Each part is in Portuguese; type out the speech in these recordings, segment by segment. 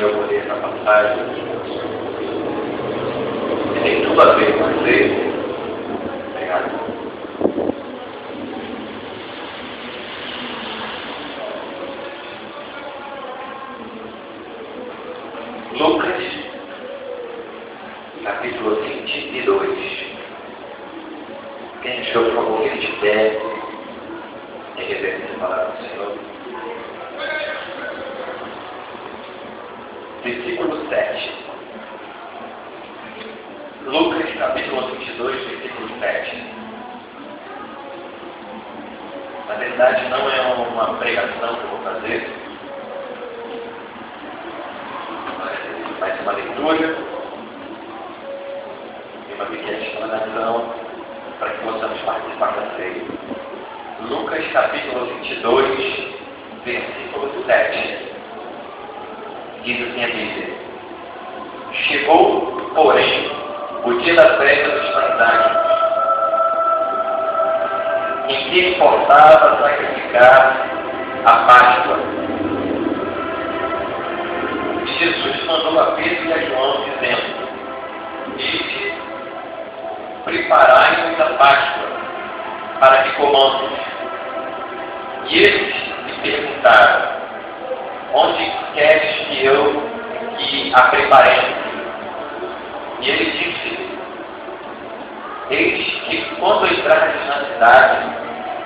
eu vou ler essa passagem. Tem tudo a ver com você. Obrigado. Lucas, capítulo 22. Quem achou, por favor, que de pé em reverência à palavra do Senhor. Versículo 7. Lucas, capítulo 22, versículo 7. Na verdade, não é uma pregação que eu vou fazer, mas uma leitura e uma pequena explanação para que possamos participar da ceia. Lucas, capítulo 22, versículo 7. Diz assim a Bíblia: chegou, porém, o dia da festa dos pães, em que importava sacrificar a Páscoa. E Jesus mandou a Pedro e a João, dizendo: ide, preparai-nos a Páscoa, para que comamos. E eles lhe perguntaram: onde queres que a preparemos? E ele disse: eis que quando entrares na cidade,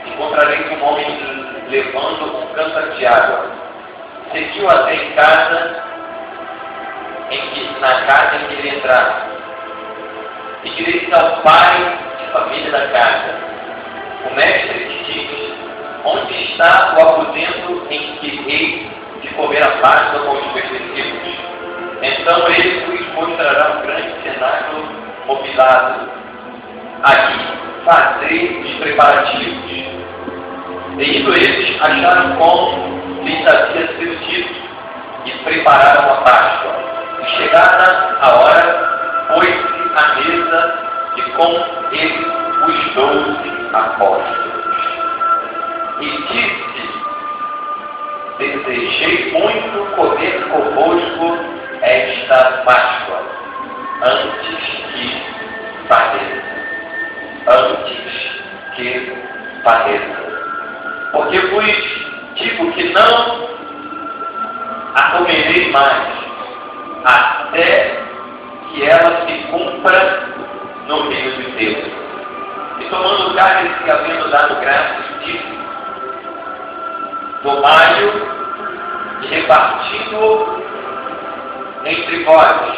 encontrareis um homem levando um cântaro de água. Seguiu até na casa em que ele entrar. E direis ao pai de família da casa: o mestre te diz: onde está o aposento em que hei de comer a Páscoa com os meus discípulos? Então ele vos mostrará um grande cenáculo mobilado. Aqui fazei os preparativos. E indo eles, acharam como lhes havia sido dito, e prepararam a Páscoa. E chegada a hora, pôs-se à mesa, e com ele os 12 apóstolos. E disse: desejei muito comer convosco esta Páscoa, antes que padeça. Porque vos digo que não a comerei mais, até que ela se cumpra no reino de Deus. E tomando o cálice e havendo dado graças, disse: tomai-o e repartindo-o entre vós,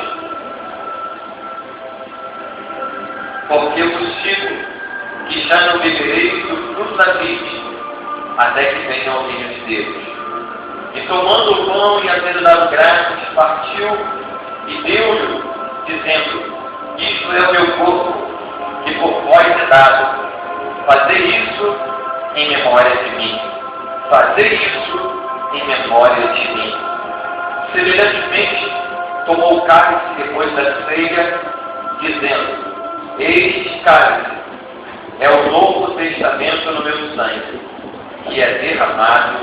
porque vos digo que já não bebereis do fruto da vide, até que venha o reino de Deus. E tomando o pão e havendo dado graças, partiu e deu-lhe, dizendo: isto é o meu corpo, que por vós é dado. Fazei isso em memória de mim. Fazei isso em memória de mim. Semelhantemente, tomou o cálice depois da ceia, dizendo: este cálice é o novo testamento no meu sangue, que é derramado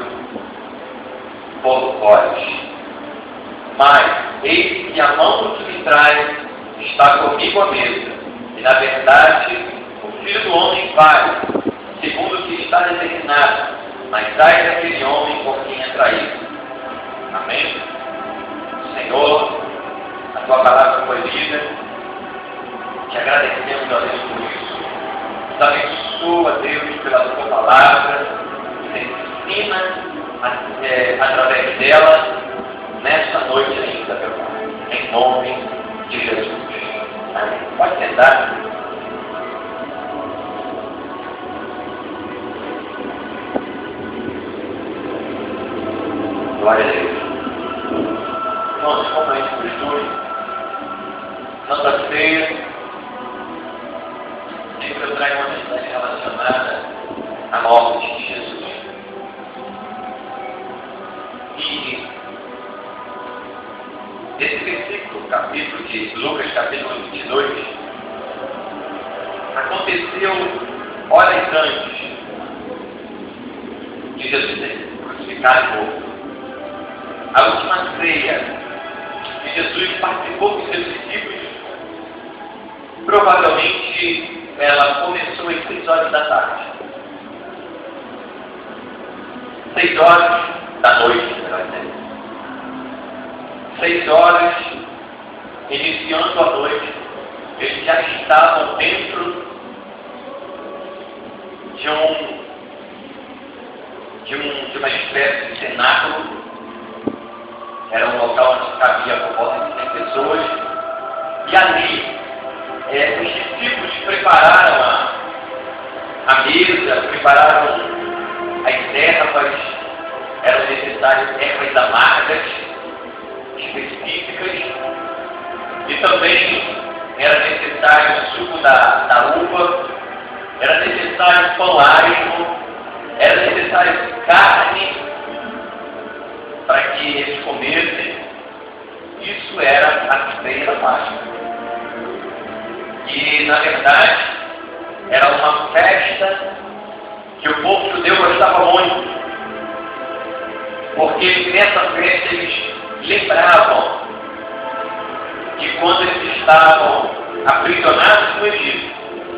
por vós. Mas eis que a mão do que me traz está comigo à mesa, e na verdade o Filho do Homem vai, segundo o que está determinado, mas ai daquele homem por quem é traído. Amém? Senhor, a tua palavra foi lida, te agradecemos, ó Deus, por isso. Nos abençoa, Deus, pela tua palavra, nos ensina através dela nesta noite ainda, meu Pai, em nome de Jesus. Amém. Pode sentar. Glória a Deus. Irmãos, como é esse costume, Santa Ceia, sempre eu trago uma mensagem relacionada à morte de Jesus. E esse versículo, capítulo de Lucas, capítulo 22, aconteceu horas antes de Jesus ser crucificado e morto. A última ceia que Jesus participou com seus discípulos, provavelmente ela começou às 6 horas da tarde. 6 horas da noite, melhor dizendo. 6 horas, iniciando a noite, eles já estavam dentro de uma espécie de cenáculo. Era um local onde cabia por volta de 100 pessoas. E ali, os discípulos prepararam a mesa, prepararam as ervas. Eram necessárias ervas amargas, específicas. E também era necessário o suco da uva. Era necessário pão árido. Era necessário carne para que eles comessem. Isso era a ceia da Páscoa. E, na verdade, era uma festa que o povo judeu gostava muito. Porque nessa festa eles lembravam de quando eles estavam aprisionados no Egito.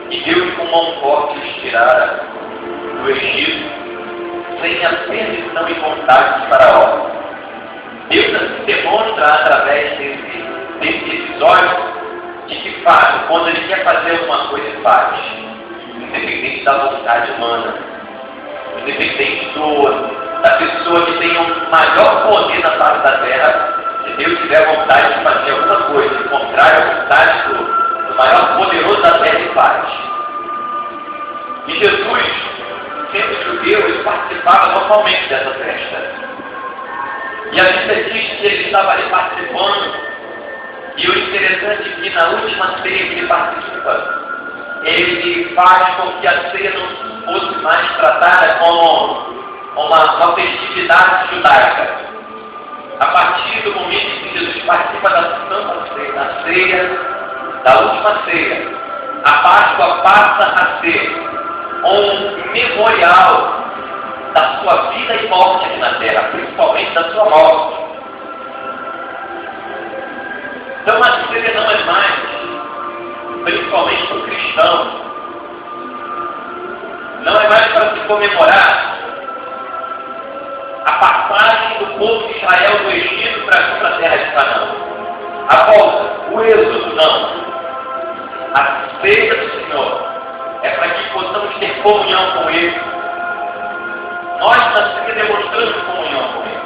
E Deus, com mão forte, os tirara do Egito, sem a permissão e vontade de Faraó. Deus assim demonstra através desse episódio de que faz, quando ele quer fazer alguma coisa, ele faz, independente da vontade humana, independente da pessoa que tem um maior poder na face da terra. Se Deus tiver vontade de fazer alguma coisa, contrário à vontade do maior poderoso da terra, ele faz. E Jesus, sendo judeu, ele participava normalmente dessa festa. E a Bíblia diz que ele estava ali participando. E o interessante é que na última ceia que ele participa, ele faz com que a ceia não fosse mais tratada como uma festividade judaica. A partir do momento em que Jesus participa da Santa Ceia, da última ceia, a Páscoa passa a ser um memorial da sua vida e morte aqui na terra, principalmente da sua morte. Então a ceia não é mais, principalmente para o cristão, não é mais para se comemorar a passagem do povo de Israel do Egito para a terra de Canaã. A volta, o êxodo, não. A ceia do Senhor é para que possamos ter comunhão com Ele. Nós na ceia demonstramos comunhão com Ele.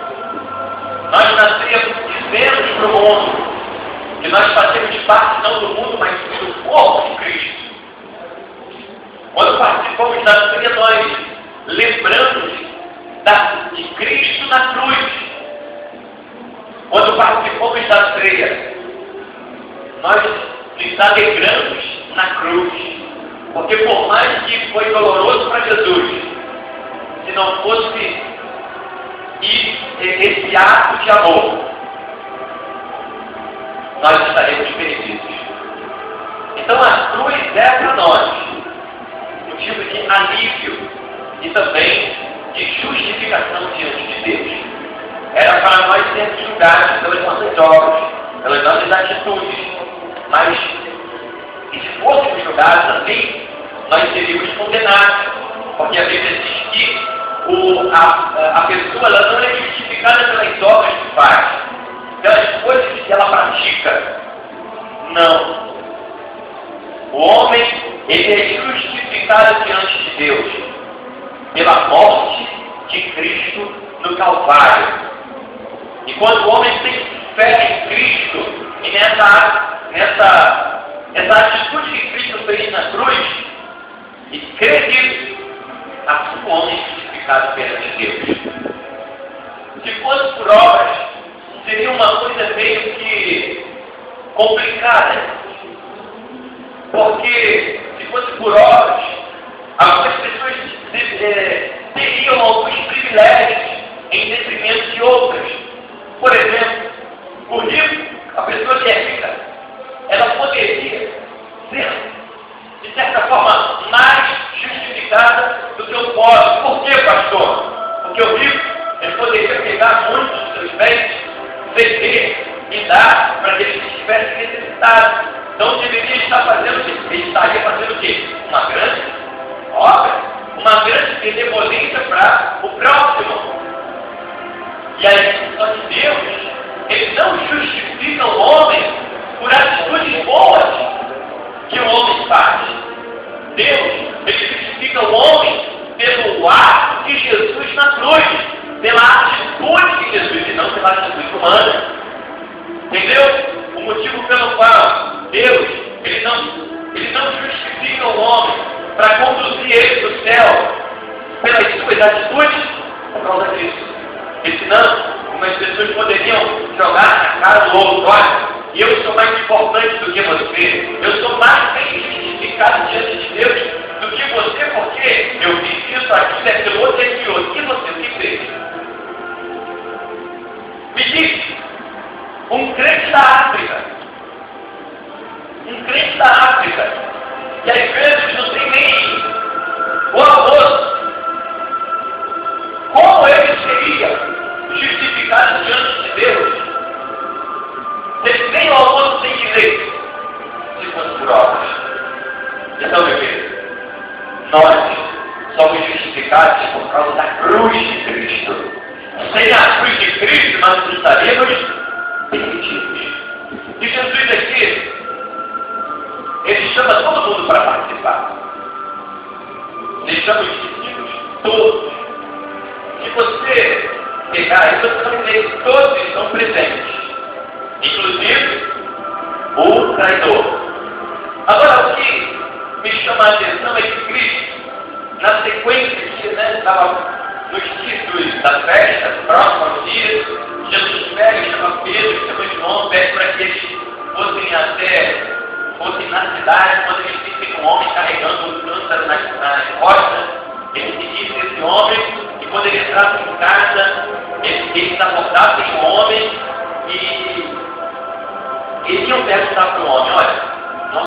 Nós na ceia dizemos para o mundo que nós fazemos parte não do mundo, mas do corpo de Cristo. Quando participamos da ceia, nós lembramos de Cristo na cruz. Quando participamos da ceia, nós nos alegramos na cruz. Porque por mais que foi doloroso para Jesus, se não fosse esse ato de amor, nós estaremos perdidos. Então a cruz é para nós motivo de alívio e também de justificação diante de Deus. Era para nós sermos julgados pelas nossas obras, pelas nossas atitudes. Mas, e se fôssemos julgados assim, nós seríamos condenados. Porque a Bíblia diz que a pessoa ela não é justificada pelas obras que faz, pelas coisas que ela pratica. Não. O homem, ele é justificado diante de Deus pela morte de Cristo no Calvário. E quando o homem tem fé em Cristo e nessa atitude que Cristo fez na cruz, e crê nisso, assim o homem é justificado perante Deus. Se fosse por obras, seria uma coisa meio que complicada. Porque se fosse por obras, algumas pessoas teriam alguns privilégios em detrimento de outras. Por exemplo, o rico, a pessoa que é rica, ela poderia ser, de certa forma, mais justificada do que o pobre. Por quê, pastor? Porque o rico, ele poderia pegar muitos dos seus bens, vender e dar para que eles estivessem necessitados. Então deveria estar fazendo o quê? Ele estaria fazendo o quê? Uma grande obra, uma grande benevolência para o próximo. E a intenção de Deus, ele não justifica o homem por atitudes boas que o homem faz. Deus, ele justifica o homem pelo ato de Jesus na cruz, pela atitude de Jesus e não pela atitude humana. Entendeu? O motivo pelo qual Deus, ele não justifica o homem para conduzir ele para o céu pelas suas atitudes por causa disso. Porque senão, as pessoas poderiam jogar na cara do outro: olha, eu sou mais importante do que você, eu sou mais bem justificado diante de Deus do que você, porque eu fiz isso, aquilo, aquilo outro e aquilo. E você, o que fez? Me diz, um crente da África, que às vezes não tem nem o almoço, como ele seria justificado diante de Deus? Ele nem o almoço tem direito, se fosse por obras. Então, meu querido, nós somos justificados por causa da cruz de Cristo. Sem a cruz de Cristo, nós estaríamos perdidos. E Jesus aqui, ele chama todo mundo para participar. Ele chama os discípulos todos. Se você pegar aí, você vai ver que todos estão presentes, inclusive o traidor. Agora, o que me chama a atenção é que Cristo, na sequência que estava nos títulos da festa, próximo ao dia, Jesus pega e chama Pedro, chama João, pede para que eles fossem na cidade, quando eles vissem um homem carregando um cântaro nas costas, eles seguissem esse homem, e quando eles entrassem em casa, eles abordassem o homem e iriam perguntar para o homem: olha,